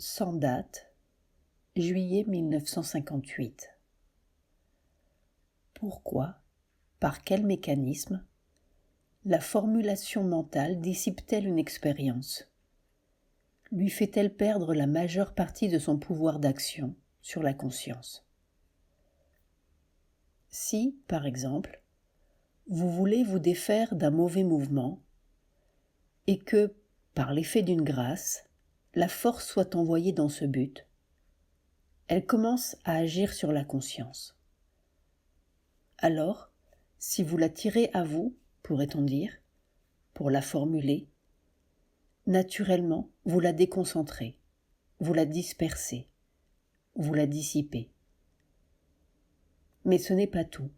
Sans date, juillet 1958. Pourquoi, par quel mécanisme, la formulation mentale dissipe-t-elle une expérience? Lui fait-elle perdre la majeure partie de son pouvoir d'action sur la conscience? Si, par exemple, vous voulez vous défaire d'un mauvais mouvement et que, par l'effet d'une grâce, la force soit envoyée dans ce but, elle commence à agir sur la conscience. Alors, si vous la tirez à vous, pourrait-on dire, pour la formuler, naturellement, vous la déconcentrez, vous la dispersez, vous la dissipez. Mais ce n'est pas tout.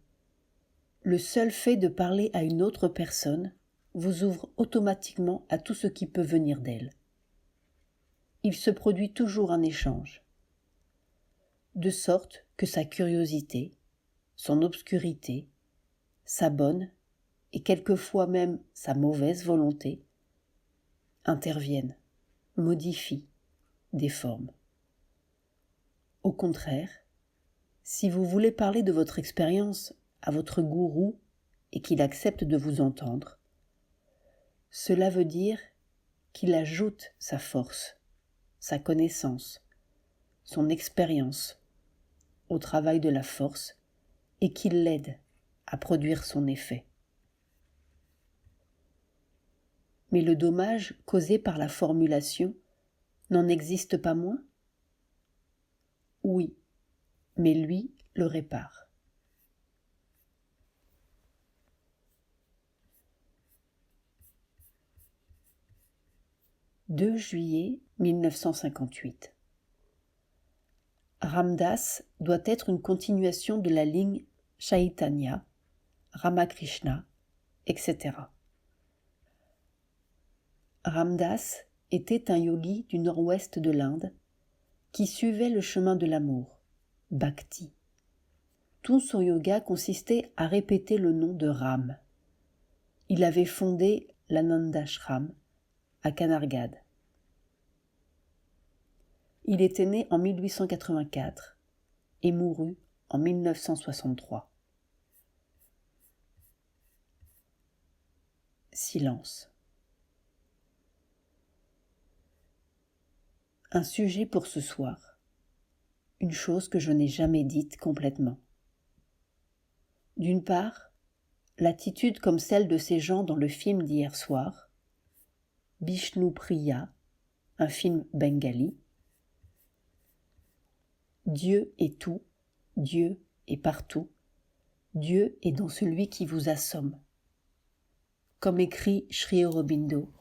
Le seul fait de parler à une autre personne vous ouvre automatiquement à tout ce qui peut venir d'elle. Il se produit toujours un échange, de sorte que sa curiosité, son obscurité, sa bonne et quelquefois même sa mauvaise volonté interviennent, modifient, déforment. Au contraire, si vous voulez parler de votre expérience à votre gourou et qu'il accepte de vous entendre, cela veut dire qu'il ajoute sa force, sa connaissance, son expérience au travail de la force et qu'il l'aide à produire son effet. Mais le dommage causé par la formulation n'en existe pas moins? Oui, mais lui le répare. « 2 juillet 1958. Ram Dass doit être une continuation de la ligne Chaitanya, Ramakrishna, etc. Ram Dass était un yogi du nord-ouest de l'Inde qui suivait le chemin de l'amour, Bhakti. Tout son yoga consistait à répéter le nom de Ram. Il avait fondé l'Anandashram à Kanargad. Il était né en 1884 et mourut en 1963. Silence. Un sujet pour ce soir. Une chose que je n'ai jamais dite complètement. D'une part, l'attitude comme celle de ces gens dans le film d'hier soir, Bishnu Priya, un film bengali. Dieu est tout, Dieu est partout, Dieu est dans celui qui vous assomme. Comme écrit Sri Aurobindo,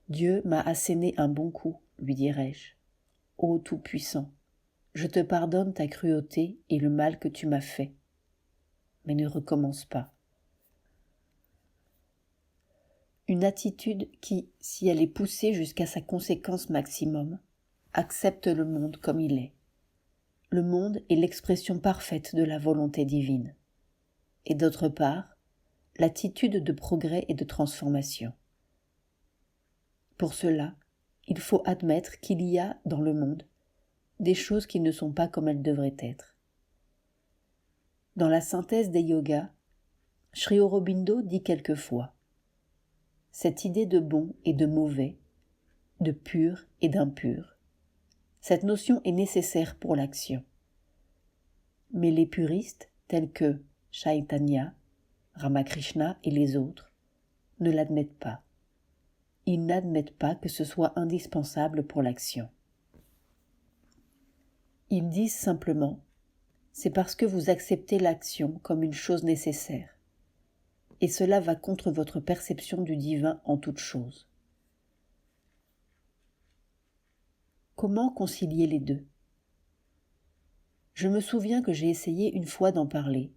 Dieu m'a asséné un bon coup, lui dirai-je. Ô Tout-Puissant, je te pardonne ta cruauté et le mal que tu m'as fait. Mais ne recommence pas. Une attitude qui, si elle est poussée jusqu'à sa conséquence maximum, accepte le monde comme il est. Le monde est l'expression parfaite de la volonté divine. Et d'autre part, l'attitude de progrès et de transformation. Pour cela, il faut admettre qu'il y a dans le monde des choses qui ne sont pas comme elles devraient être. Dans la synthèse des yogas, Sri Aurobindo dit quelquefois « Cette idée de bon et de mauvais, de pur et d'impur, cette notion est nécessaire pour l'action. Mais les puristes, tels que Chaitanya, Ramakrishna et les autres, ne l'admettent pas. Ils n'admettent pas que ce soit indispensable pour l'action. Ils disent simplement « c'est parce que vous acceptez l'action comme une chose nécessaire, et cela va contre votre perception du divin en toute chose. » Comment concilier les deux? Je me souviens que j'ai essayé une fois d'en parler,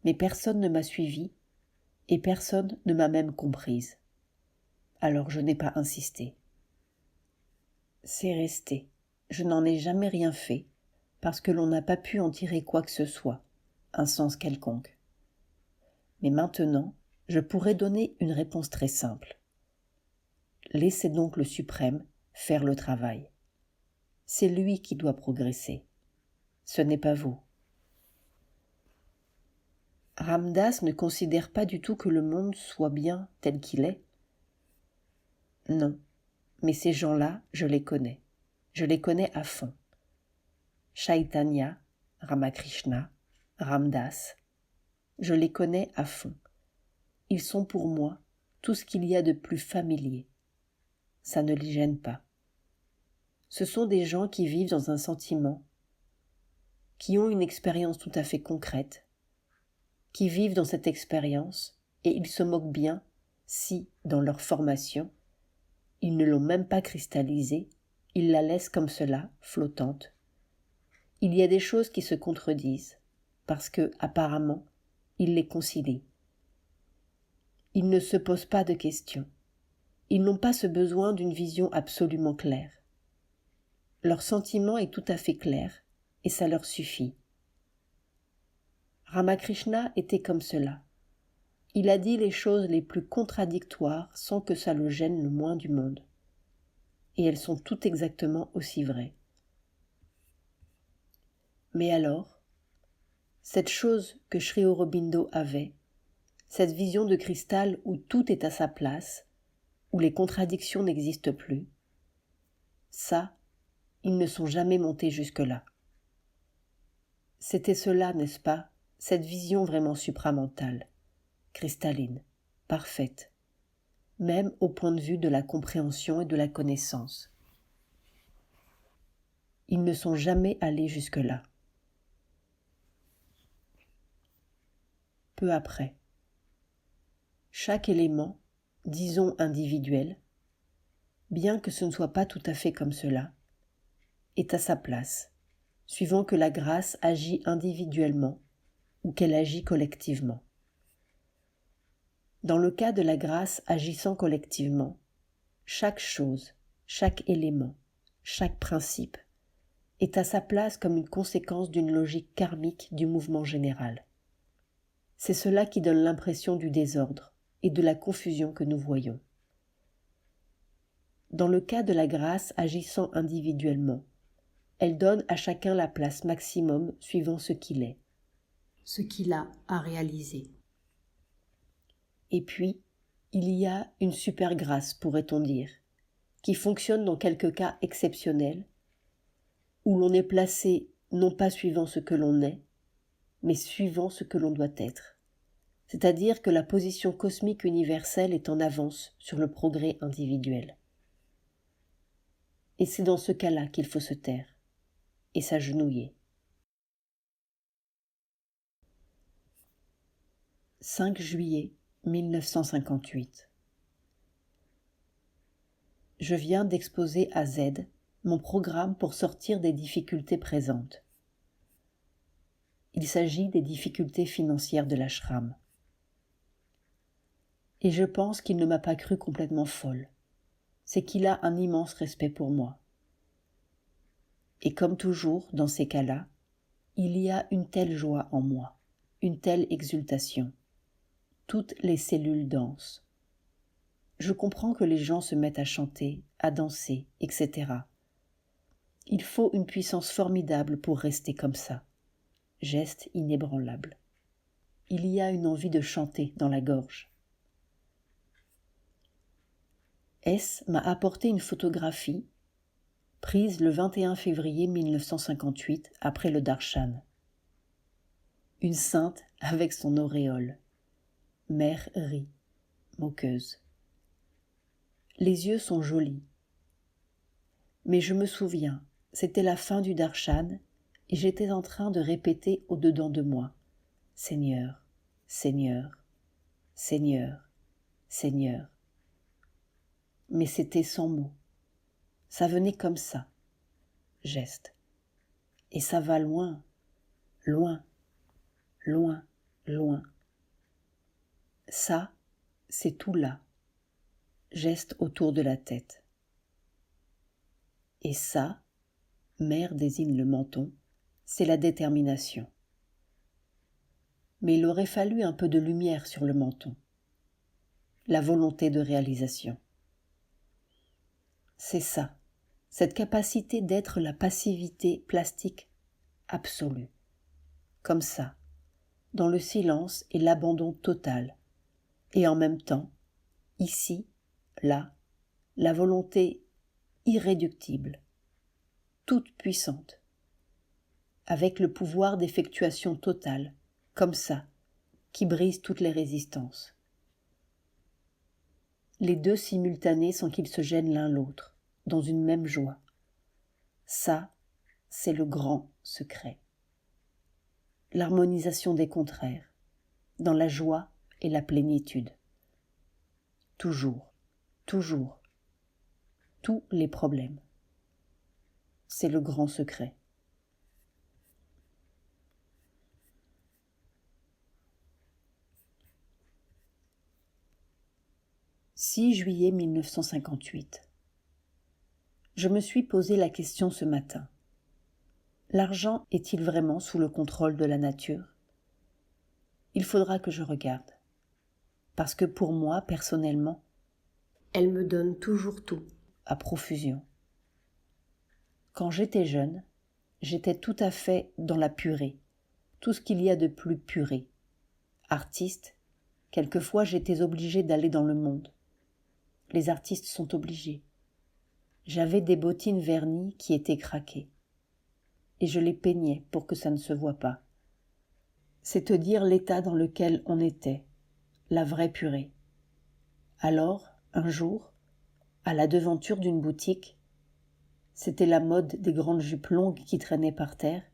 mais personne ne m'a suivi et personne ne m'a même comprise. Alors je n'ai pas insisté. C'est resté. Je n'en ai jamais rien fait, parce que l'on n'a pas pu en tirer quoi que ce soit, un sens quelconque. Mais maintenant, je pourrais donner une réponse très simple. Laissez donc le suprême faire le travail. C'est lui qui doit progresser. Ce n'est pas vous. Ram Dass ne considère pas du tout que le monde soit bien tel qu'il est. Non, mais ces gens-là, je les connais. Je les connais à fond. Chaitanya, Ramakrishna, Ram Dass, je les connais à fond. Ils sont pour moi tout ce qu'il y a de plus familier. Ça ne les gêne pas. Ce sont des gens qui vivent dans un sentiment, qui ont une expérience tout à fait concrète, qui vivent dans cette expérience, et ils se moquent bien si, dans leur formation, ils ne l'ont même pas cristallisée, ils la laissent comme cela, flottante. Il y a des choses qui se contredisent, parce que, apparemment, ils les concilient. Ils ne se posent pas de questions. Ils n'ont pas ce besoin d'une vision absolument claire. Leur sentiment est tout à fait clair, et ça leur suffit. Ramakrishna était comme cela. Il a dit les choses les plus contradictoires sans que ça le gêne le moins du monde. Et elles sont toutes exactement aussi vraies. Mais alors, cette chose que Sri Aurobindo avait, cette vision de cristal où tout est à sa place, où les contradictions n'existent plus, ça, ils ne sont jamais montés jusque-là. C'était cela, n'est-ce pas, cette vision vraiment supramentale, cristalline, parfaite, même au point de vue de la compréhension et de la connaissance. Ils ne sont jamais allés jusque-là. Peu après, chaque élément, disons individuel, bien que ce ne soit pas tout à fait comme cela, est à sa place, suivant que la grâce agit individuellement ou qu'elle agit collectivement. Dans le cas de la grâce agissant collectivement, chaque chose, chaque élément, chaque principe est à sa place comme une conséquence d'une logique karmique du mouvement général. C'est cela qui donne l'impression du désordre et de la confusion que nous voyons. Dans le cas de la grâce agissant individuellement, elle donne à chacun la place maximum suivant ce qu'il est, ce qu'il a à réaliser. Et puis, il y a une super grâce, pourrait-on dire, qui fonctionne dans quelques cas exceptionnels, où l'on est placé non pas suivant ce que l'on est, mais suivant ce que l'on doit être. C'est-à-dire que la position cosmique universelle est en avance sur le progrès individuel. Et c'est dans ce cas-là qu'il faut se taire et s'agenouiller. 5 juillet 1958. Je viens d'exposer à Z mon programme pour sortir des difficultés présentes. Il s'agit des difficultés financières de l'ashram. Et je pense qu'il ne m'a pas cru complètement folle. C'est qu'il a un immense respect pour moi. Et comme toujours, dans ces cas-là, il y a une telle joie en moi, une telle exultation. Toutes les cellules dansent. Je comprends que les gens se mettent à chanter, à danser, etc. Il faut une puissance formidable pour rester comme ça. Geste inébranlable. Il y a une envie de chanter dans la gorge. S m'a apporté une photographie prise le 21 février 1958 après le darshan. Une sainte avec son auréole. Mère rit, moqueuse. Les yeux sont jolis. Mais je me souviens, c'était la fin du darshan et j'étais en train de répéter au-dedans de moi « Seigneur, Seigneur, Seigneur, Seigneur ». Mais c'était sans mots. Ça venait comme ça, geste. Et ça va loin, loin, loin, loin. Ça, c'est tout là, geste autour de la tête. Et ça, mère désigne le menton, c'est la détermination. Mais il aurait fallu un peu de lumière sur le menton, la volonté de réalisation. C'est ça, cette capacité d'être la passivité plastique absolue, comme ça, dans le silence et l'abandon total, et en même temps, ici, là, la volonté irréductible, toute puissante, avec le pouvoir d'effectuation totale, comme ça, qui brise toutes les résistances. Les deux simultanés sans qu'ils se gênent l'un l'autre, dans une même joie. Ça, c'est le grand secret. L'harmonisation des contraires, dans la joie et la plénitude. Toujours, toujours, tous les problèmes. C'est le grand secret. « 6 juillet 1958. Je me suis posé la question ce matin. L'argent est-il vraiment sous le contrôle de la nature ? Il faudra que je regarde. Parce que pour moi, personnellement, elle me donne toujours tout, à profusion. Quand j'étais jeune, j'étais tout à fait dans la purée, tout ce qu'il y a de plus purée. Artiste, quelquefois j'étais obligée d'aller dans le monde. Les artistes sont obligés. J'avais des bottines vernies qui étaient craquées. Et je les peignais pour que ça ne se voie pas. C'est te dire l'état dans lequel on était, la vraie purée. Alors, un jour, à la devanture d'une boutique, c'était la mode des grandes jupes longues qui traînaient par terre,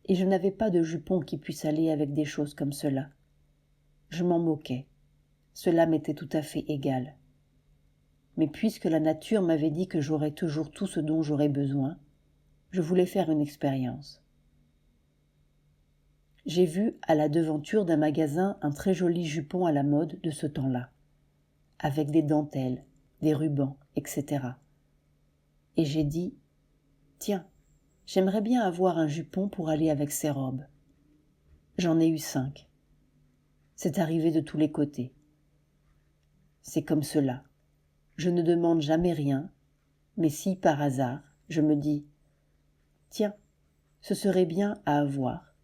et je n'avais pas de jupon qui puisse aller avec des choses comme cela. Je m'en moquais. Cela m'était tout à fait égal. Mais puisque la nature m'avait dit que j'aurais toujours tout ce dont j'aurais besoin, je voulais faire une expérience. J'ai vu à la devanture d'un magasin un très joli jupon à la mode de ce temps-là, avec des dentelles, des rubans, etc. Et j'ai dit, tiens, j'aimerais bien avoir un jupon pour aller avec ces robes. J'en ai eu 5. C'est arrivé de tous les côtés. C'est comme cela. Je ne demande jamais rien, mais si par hasard, je me dis, tiens, ce serait bien à avoir.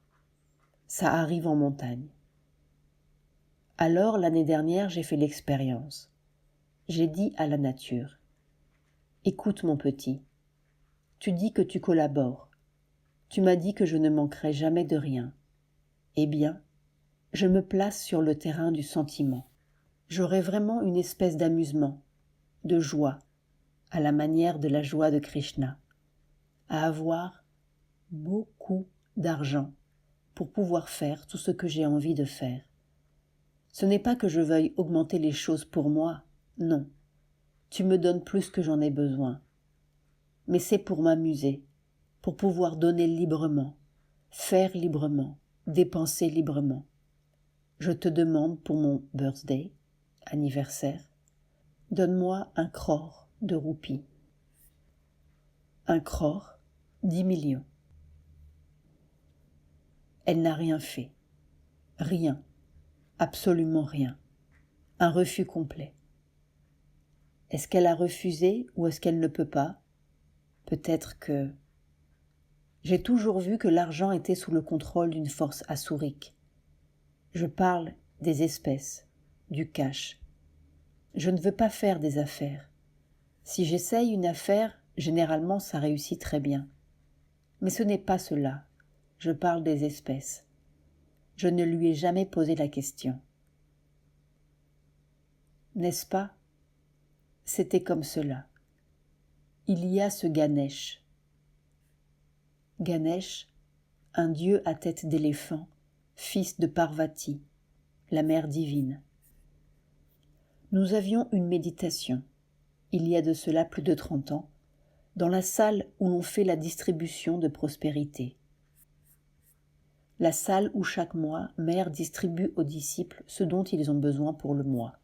Ça arrive en montagne. Alors, l'année dernière, j'ai fait l'expérience. J'ai dit à la nature, écoute mon petit, tu dis que tu collabores. Tu m'as dit que je ne manquerai jamais de rien. Eh bien, je me place sur le terrain du sentiment. J'aurai vraiment une espèce d'amusement, de joie, à la manière de la joie de Krishna, à avoir beaucoup d'argent pour pouvoir faire tout ce que j'ai envie de faire. Ce n'est pas que je veuille augmenter les choses pour moi, non. Tu me donnes plus que j'en ai besoin. Mais c'est pour m'amuser, pour pouvoir donner librement, faire librement, dépenser librement. Je te demande pour mon birthday, anniversaire, donne-moi 1 crore de roupies. 1 crore, 10 millions. Elle n'a rien fait. Rien. Absolument rien. Un refus complet. Est-ce qu'elle a refusé ou est-ce qu'elle ne peut pas ? Peut-être que... J'ai toujours vu que l'argent était sous le contrôle d'une force assourique. Je parle des espèces, du cash. Je ne veux pas faire des affaires. Si j'essaye une affaire, généralement ça réussit très bien. Mais ce n'est pas cela. Je parle des espèces. Je ne lui ai jamais posé la question. N'est-ce pas ? C'était comme cela. Il y a ce Ganesh. Ganesh, un dieu à tête d'éléphant, fils de Parvati, la mère divine. Nous avions une méditation, il y a de cela plus de 30 ans, dans la salle où l'on fait la distribution de prospérité. La salle où chaque mois, Mère distribue aux disciples ce dont ils ont besoin pour le mois.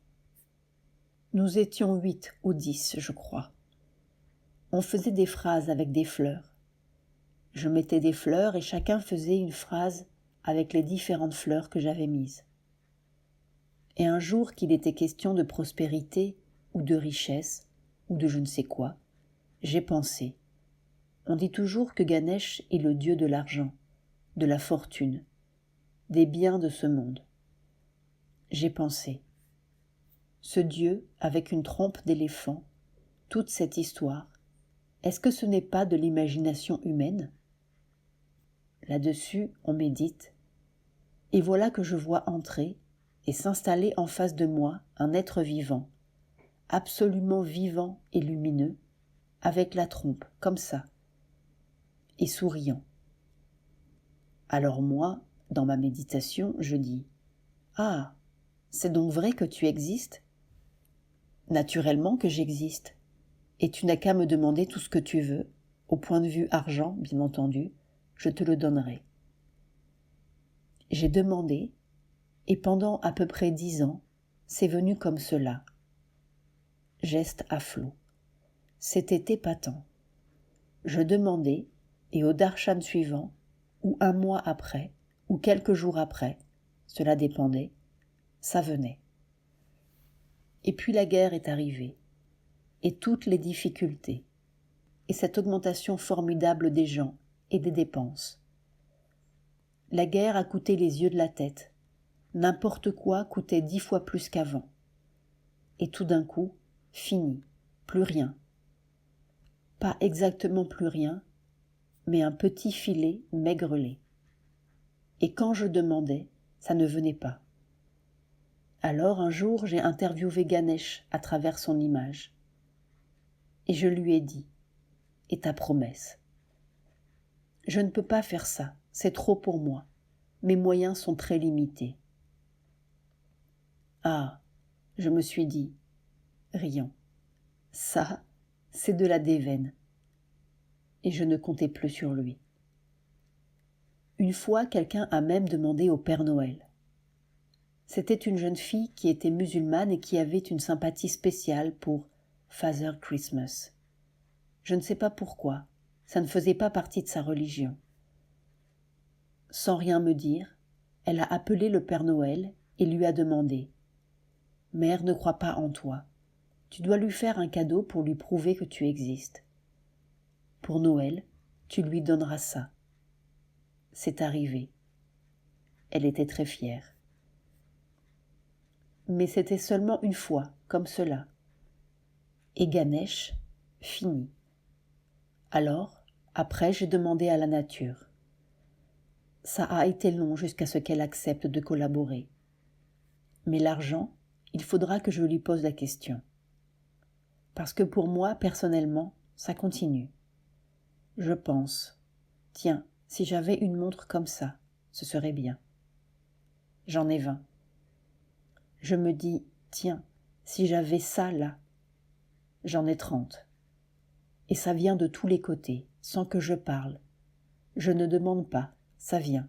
Nous étions 8 ou 10, je crois. On faisait des phrases avec des fleurs. Je mettais des fleurs et chacun faisait une phrase avec les différentes fleurs que j'avais mises. Et un jour qu'il était question de prospérité ou de richesse ou de je ne sais quoi, J'ai pensé. On dit toujours que Ganesh est le dieu de l'argent, de la fortune, des biens de ce monde. J'ai pensé. Ce dieu, avec une trompe d'éléphant, toute cette histoire, est-ce que ce n'est pas de l'imagination humaine ? Là-dessus, on médite, et voilà que je vois entrer et s'installer en face de moi un être vivant, absolument vivant et lumineux, avec la trompe, comme ça, et souriant. Alors moi, dans ma méditation, je dis « Ah, c'est donc vrai que tu existes ? Naturellement que j'existe, et tu n'as qu'à me demander tout ce que tu veux, au point de vue argent, bien entendu, je te le donnerai. » J'ai demandé, et pendant à peu près 10 ans, c'est venu comme cela. Geste à flot. C'était épatant. Je demandais, et au darshan suivant, ou un mois après, ou quelques jours après, cela dépendait, ça venait. Et puis la guerre est arrivée, et toutes les difficultés, et cette augmentation formidable des gens et des dépenses. La guerre a coûté les yeux de la tête, n'importe quoi coûtait 10 fois plus qu'avant. Et tout d'un coup, fini, plus rien. Pas exactement plus rien, mais un petit filet maigrelet. Et quand je demandais, ça ne venait pas. Alors un jour, j'ai interviewé Ganesh à travers son image. Et je lui ai dit, « Et ta promesse ? Je ne peux pas faire ça, c'est trop pour moi. Mes moyens sont très limités. » Ah, je me suis dit, riant, ça, c'est de la déveine. Et je ne comptais plus sur lui. Une fois, quelqu'un a même demandé au Père Noël. C'était une jeune fille qui était musulmane et qui avait une sympathie spéciale pour Father Christmas. Je ne sais pas pourquoi, ça ne faisait pas partie de sa religion. Sans rien me dire, elle a appelé le Père Noël et lui a demandé « Mère ne croit pas en toi. Tu dois lui faire un cadeau pour lui prouver que tu existes. Pour Noël, tu lui donneras ça. » C'est arrivé. Elle était très fière. Mais c'était seulement une fois, comme cela. Et Ganesh, fini. Alors, après, j'ai demandé à la nature. Ça a été long jusqu'à ce qu'elle accepte de collaborer. Mais l'argent, il faudra que je lui pose la question. Parce que pour moi, personnellement, ça continue. Je pense, tiens, si j'avais une montre comme ça, ce serait bien. J'en ai 20. Je me dis, tiens, si j'avais ça là, j'en ai 30. Et ça vient de tous les côtés, sans que je parle. Je ne demande pas, ça vient.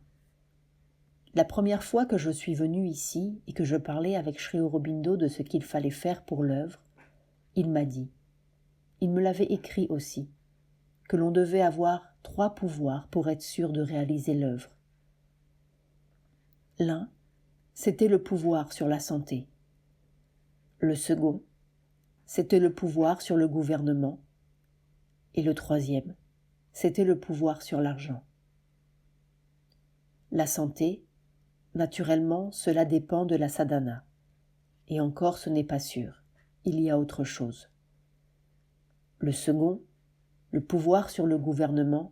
La première fois que je suis venue ici et que je parlais avec Sri Aurobindo de ce qu'il fallait faire pour l'œuvre, il m'a dit, il me l'avait écrit aussi, que l'on devait avoir 3 pouvoirs pour être sûr de réaliser l'œuvre. L'un, c'était le pouvoir sur la santé. Le second, c'était le pouvoir sur le gouvernement. Et le troisième, c'était le pouvoir sur l'argent. La santé, naturellement, cela dépend de la sadhana. Et encore, ce n'est pas sûr. Il y a autre chose. Le second, le pouvoir sur le gouvernement,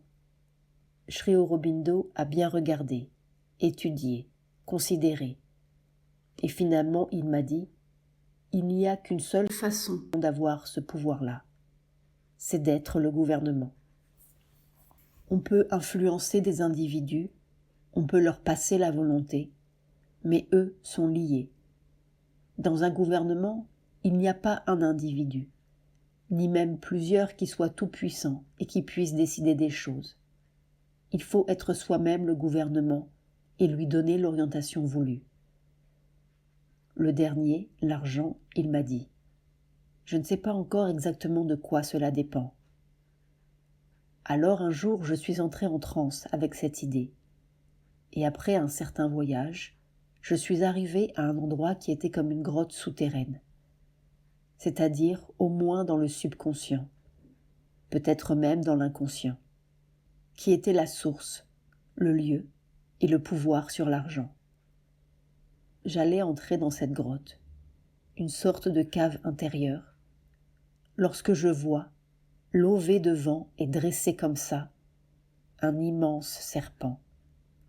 Sri Aurobindo a bien regardé, étudié, considéré. Et finalement, il m'a dit, il n'y a qu'une seule façon d'avoir ce pouvoir-là, c'est d'être le gouvernement. On peut influencer des individus, on peut leur passer la volonté, mais eux sont liés. Dans un gouvernement, il n'y a pas un individu, ni même plusieurs qui soient tout-puissants et qui puissent décider des choses. Il faut être soi-même le gouvernement et lui donner l'orientation voulue. Le dernier, l'argent, il m'a dit « Je ne sais pas encore exactement de quoi cela dépend. » Alors un jour, je suis entrée en transe avec cette idée. Et après un certain voyage, je suis arrivée à un endroit qui était comme une grotte souterraine, c'est-à-dire au moins dans le subconscient. peut-être même dans l'inconscient, qui était la source, le lieu et le pouvoir sur l'argent. J'allais entrer dans cette grotte, une sorte de cave intérieure, lorsque je vois, lové devant et dressé comme ça, un immense serpent,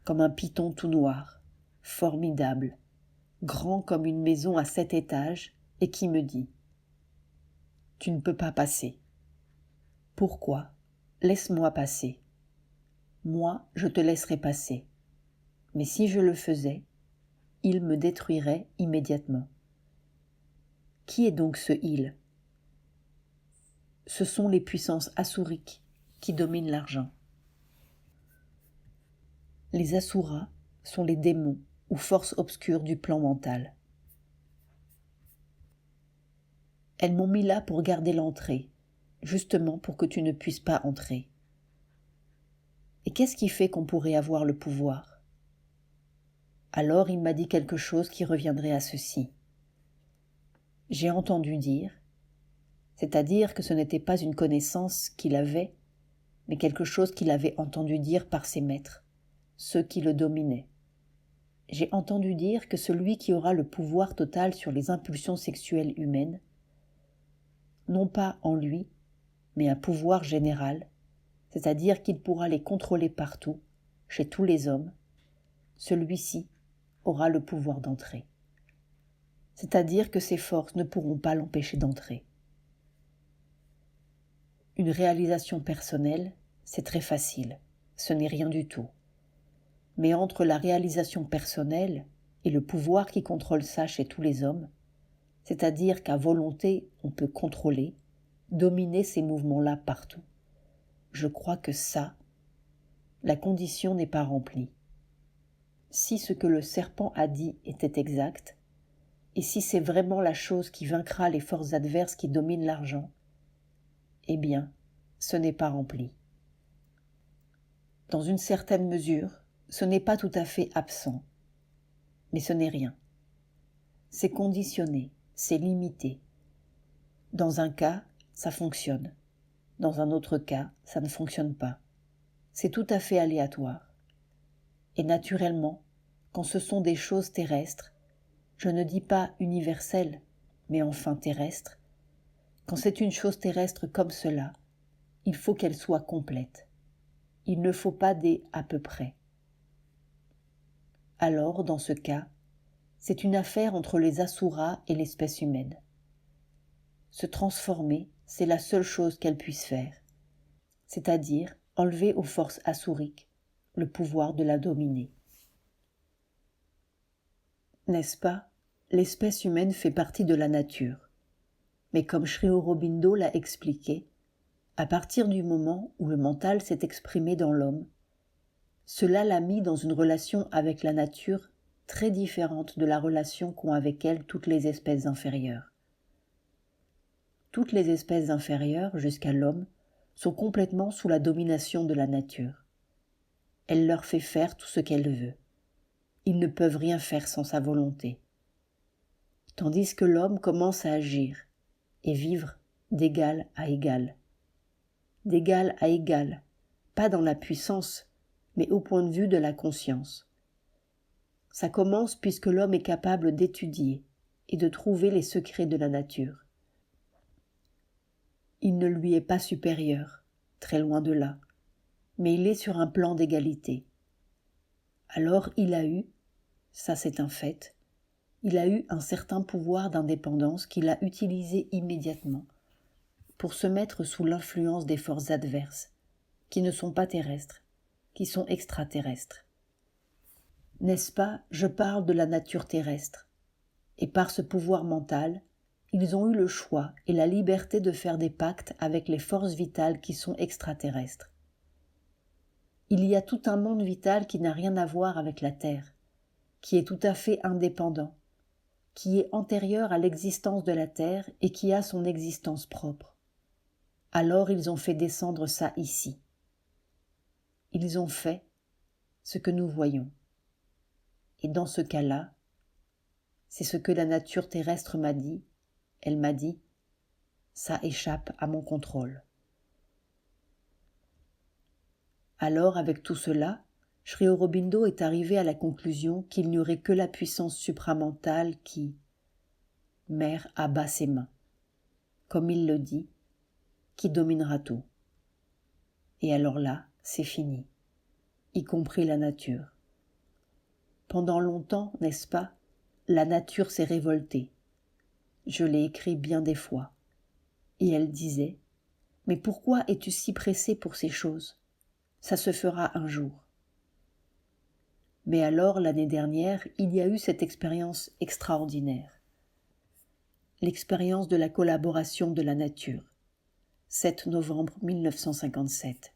comme un python tout noir, formidable, grand comme une maison à 7 étages, et qui me dit « Tu ne peux pas passer. Pourquoi ? Laisse-moi passer. Moi, je te laisserai passer. Mais si je le faisais, il me détruirait immédiatement. » Qui est donc ce il ? Ce sont les puissances assouriques qui dominent l'argent. Les asuras sont les démons ou forces obscures du plan mental. Elles m'ont mis là pour garder l'entrée, justement pour que tu ne puisses pas entrer. Et qu'est-ce qui fait qu'on pourrait avoir le pouvoir ? Alors il m'a dit quelque chose qui reviendrait à ceci. J'ai entendu dire, c'est-à-dire que ce n'était pas une connaissance qu'il avait, mais quelque chose qu'il avait entendu dire par ses maîtres, ceux qui le dominaient. J'ai entendu dire que celui qui aura le pouvoir total sur les impulsions sexuelles humaines, non pas en lui, mais un pouvoir général, c'est-à-dire qu'il pourra les contrôler partout, chez tous les hommes, celui-ci aura le pouvoir d'entrer. C'est-à-dire que ses forces ne pourront pas l'empêcher d'entrer. Une réalisation personnelle, c'est très facile, ce n'est rien du tout. Mais entre la réalisation personnelle et le pouvoir qui contrôle ça chez tous les hommes, c'est-à-dire qu'à volonté on peut contrôler, dominer ces mouvements-là partout, je crois que ça, la condition n'est pas remplie. Si ce que le serpent a dit était exact, et si c'est vraiment la chose qui vaincra les forces adverses qui dominent l'argent, eh bien, ce n'est pas rempli. Dans une certaine mesure, ce n'est pas tout à fait absent, mais ce n'est rien. C'est conditionné, c'est limité. Dans un cas, ça fonctionne. Dans un autre cas, ça ne fonctionne pas. C'est tout à fait aléatoire. Et naturellement, quand ce sont des choses terrestres, je ne dis pas universelles, mais enfin terrestres, quand c'est une chose terrestre comme cela, il faut qu'elle soit complète. Il ne faut pas des à peu près. Alors, dans ce cas, c'est une affaire entre les asuras et l'espèce humaine. Se transformer, c'est la seule chose qu'elle puisse faire, c'est-à-dire enlever aux forces asuriques le pouvoir de la dominer. N'est-ce pas ? L'espèce humaine fait partie de la nature. Mais comme Sri Aurobindo l'a expliqué, à partir du moment où le mental s'est exprimé dans l'homme, cela l'a mis dans une relation avec la nature très différente de la relation qu'ont avec elle toutes les espèces inférieures. Toutes les espèces inférieures, jusqu'à l'homme, sont complètement sous la domination de la nature. Elle leur fait faire tout ce qu'elle veut. Ils ne peuvent rien faire sans sa volonté. Tandis que l'homme commence à agir et vivre d'égal à égal. D'égal à égal, pas dans la puissance, mais au point de vue de la conscience. Ça commence puisque l'homme est capable d'étudier et de trouver les secrets de la nature. Il ne lui est pas supérieur, très loin de là, mais il est sur un plan d'égalité. Alors il a eu, ça c'est un fait, il a eu un certain pouvoir d'indépendance qu'il a utilisé immédiatement pour se mettre sous l'influence des forces adverses, qui ne sont pas terrestres, qui sont extraterrestres. N'est-ce pas, je parle de la nature terrestre, et par ce pouvoir mental, ils ont eu le choix et la liberté de faire des pactes avec les forces vitales qui sont extraterrestres. Il y a tout un monde vital qui n'a rien à voir avec la Terre, qui est tout à fait indépendant, qui est antérieur à l'existence de la Terre et qui a son existence propre. Alors ils ont fait descendre ça ici. Ils ont fait ce que nous voyons. Et dans ce cas-là, c'est ce que la nature terrestre m'a dit. Elle m'a dit, ça échappe à mon contrôle. Alors, avec tout cela, Sri Aurobindo est arrivé à la conclusion qu'il n'y aurait que la puissance supramentale qui, mère abat ses mains, comme il le dit, qui dominera tout. Et alors là, c'est fini, y compris la nature. Pendant longtemps, n'est-ce pas, la nature s'est révoltée. Je l'ai écrit bien des fois. Et elle disait, « Mais pourquoi es-tu si pressé pour ces choses ? Ça se fera un jour. » Mais alors, l'année dernière, il y a eu cette expérience extraordinaire. L'expérience de la collaboration de la nature. 7 novembre 1957.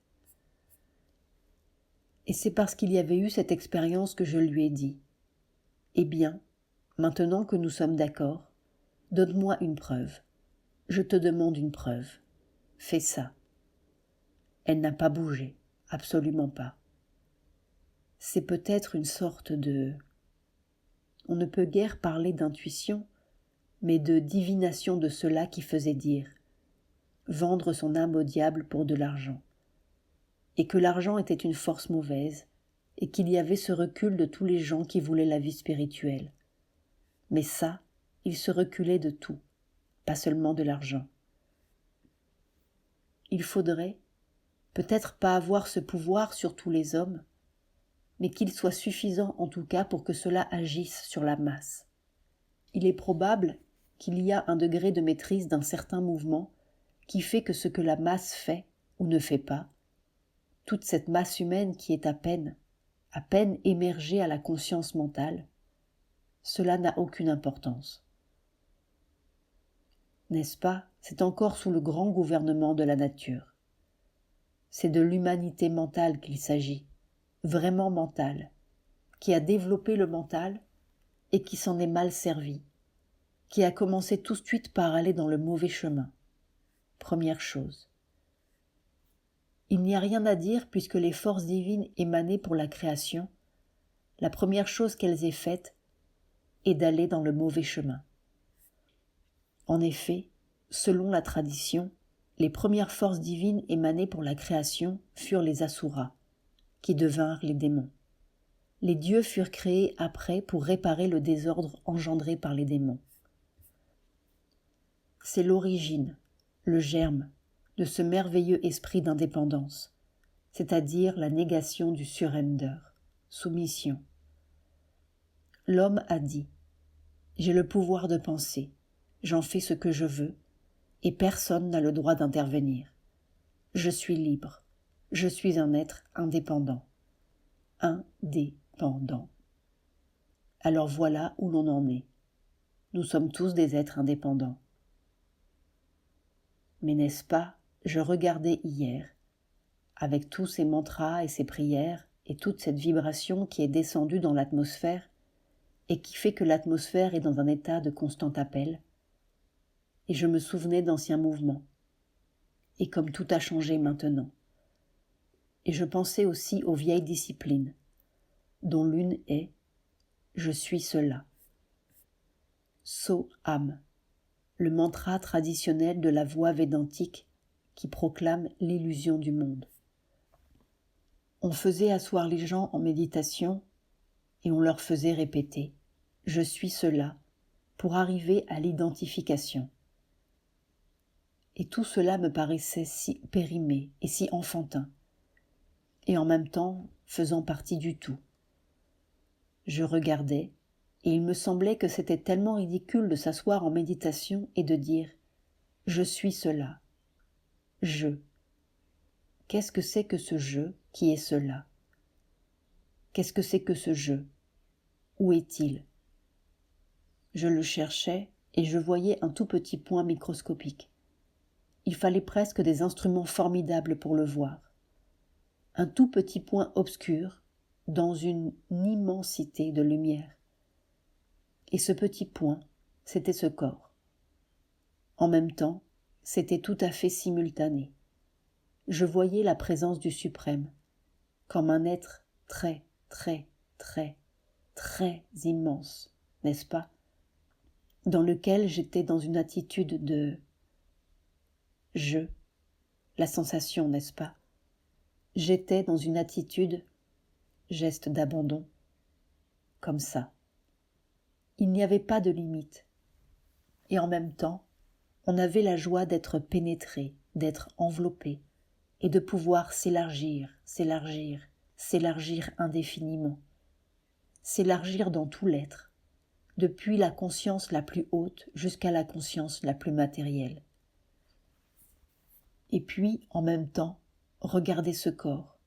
Et c'est parce qu'il y avait eu cette expérience que je lui ai dit, « Eh bien, maintenant que nous sommes d'accord, donne-moi une preuve. Je te demande une preuve. Fais ça. » Elle n'a pas bougé, absolument pas. C'est peut-être une sorte de... On ne peut guère parler d'intuition, mais de divination de cela qui faisait dire « vendre son âme au diable pour de l'argent », et que l'argent était une force mauvaise, et qu'il y avait ce recul de tous les gens qui voulaient la vie spirituelle. Mais ça, ils se reculaient de tout, pas seulement de l'argent. Il faudrait, peut-être pas avoir ce pouvoir sur tous les hommes, mais qu'il soit suffisant en tout cas pour que cela agisse sur la masse. Il est probable qu'il y a un degré de maîtrise d'un certain mouvement qui fait que ce que la masse fait ou ne fait pas, toute cette masse humaine qui est à peine émergée à la conscience mentale, cela n'a aucune importance. N'est-ce pas, c'est encore sous le grand gouvernement de la nature. C'est de l'humanité mentale qu'il s'agit, vraiment mentale, qui a développé le mental et qui s'en est mal servi, qui a commencé tout de suite par aller dans le mauvais chemin. Première chose. Il n'y a rien à dire puisque les forces divines émanées pour la création, la première chose qu'elles aient faite est d'aller dans le mauvais chemin. En effet, selon la tradition, les premières forces divines émanées pour la création furent les Asuras, qui devinrent les démons. Les dieux furent créés après pour réparer le désordre engendré par les démons. C'est l'origine, le germe, de ce merveilleux esprit d'indépendance, c'est-à-dire la négation du surrender, soumission. L'homme a dit « J'ai le pouvoir de penser, j'en fais ce que je veux, et personne n'a le droit d'intervenir. Je suis libre, je suis un être indépendant. Indépendant. » Alors voilà où l'on en est. Nous sommes tous des êtres indépendants. Mais n'est-ce pas, je regardais hier, avec tous ces mantras et ces prières et toute cette vibration qui est descendue dans l'atmosphère et qui fait que l'atmosphère est dans un état de constant appel, et je me souvenais d'anciens mouvements, et comme tout a changé maintenant. Et je pensais aussi aux vieilles disciplines, dont l'une est « Je suis cela ». So-Am, le mantra traditionnel de la voie védantique qui proclame l'illusion du monde. On faisait asseoir les gens en méditation et on leur faisait répéter « Je suis cela » pour arriver à l'identification. Et tout cela me paraissait si périmé et si enfantin, et en même temps faisant partie du tout. Je regardais, et il me semblait que c'était tellement ridicule de s'asseoir en méditation et de dire « Je suis cela ». Je. Qu'est-ce que c'est que ce je qui est cela ? Qu'est-ce que c'est que ce je ? Où est-il ? Je le cherchais et je voyais un tout petit point microscopique. Il fallait presque des instruments formidables pour le voir. Un tout petit point obscur dans une immensité de lumière. Et ce petit point, c'était ce corps. En même temps, c'était tout à fait simultané. Je voyais la présence du Suprême, comme un être très, très, très, très immense, n'est-ce pas ? Dans lequel j'étais dans une attitude de « je », la sensation, n'est-ce pas ? j'étais dans une attitude, geste d'abandon, comme ça. Il n'y avait pas de limite. Et en même temps, on avait la joie d'être pénétré, d'être enveloppé, et de pouvoir s'élargir, s'élargir, s'élargir indéfiniment, s'élargir dans tout l'être, depuis la conscience la plus haute jusqu'à la conscience la plus matérielle. Et puis, en même temps, regarder ce corps,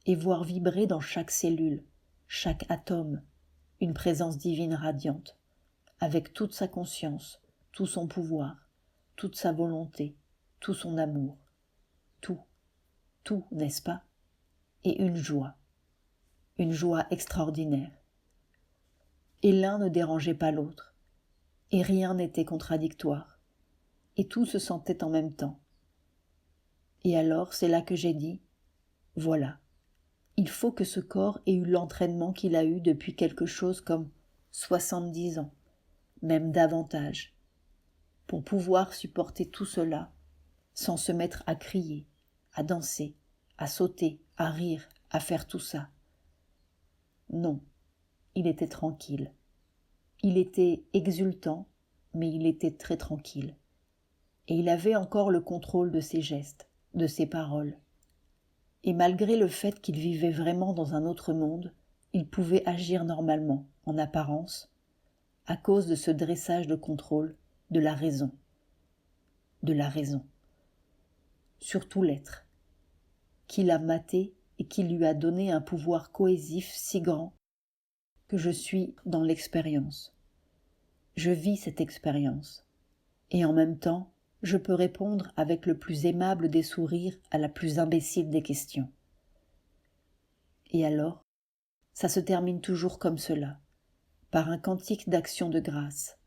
et voir vibrer dans chaque cellule, chaque atome, une présence divine radiante, avec toute sa conscience, tout son pouvoir, toute sa volonté, tout son amour, tout, n'est-ce pas? Et une joie extraordinaire. Et l'un ne dérangeait pas l'autre, et rien n'était contradictoire, et tout se sentait en même temps. Et alors c'est là que j'ai dit, voilà, il faut que ce corps ait eu l'entraînement qu'il a eu depuis quelque chose comme 70 ans, même davantage, pour pouvoir supporter tout cela sans se mettre à crier, à danser, à sauter, à rire, à faire tout ça. Non, il était tranquille. Il était exultant, mais il était très tranquille. Et il avait encore le contrôle de ses gestes, de ses paroles. Et malgré le fait qu'il vivait vraiment dans un autre monde, il pouvait agir normalement, en apparence, à cause de ce dressage de contrôle de la raison. De la raison. Sur tout l'être, qui l'a maté et qui lui a donné un pouvoir cohésif si grand que je suis dans l'expérience. Je vis cette expérience, et en même temps, je peux répondre avec le plus aimable des sourires à la plus imbécile des questions. Et alors, ça se termine toujours comme cela, par un cantique d'action de grâce.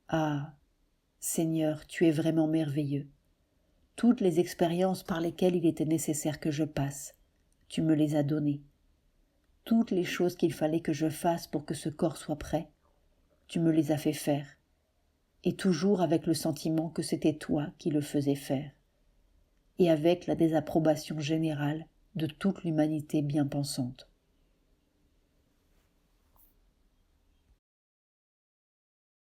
Ah, Seigneur, tu es vraiment merveilleux. Toutes les expériences par lesquelles il était nécessaire que je passe, tu me les as données. Toutes les choses qu'il fallait que je fasse pour que ce corps soit prêt, tu me les as fait faire, et toujours avec le sentiment que c'était toi qui le faisais faire, et avec la désapprobation générale de toute l'humanité bien pensante.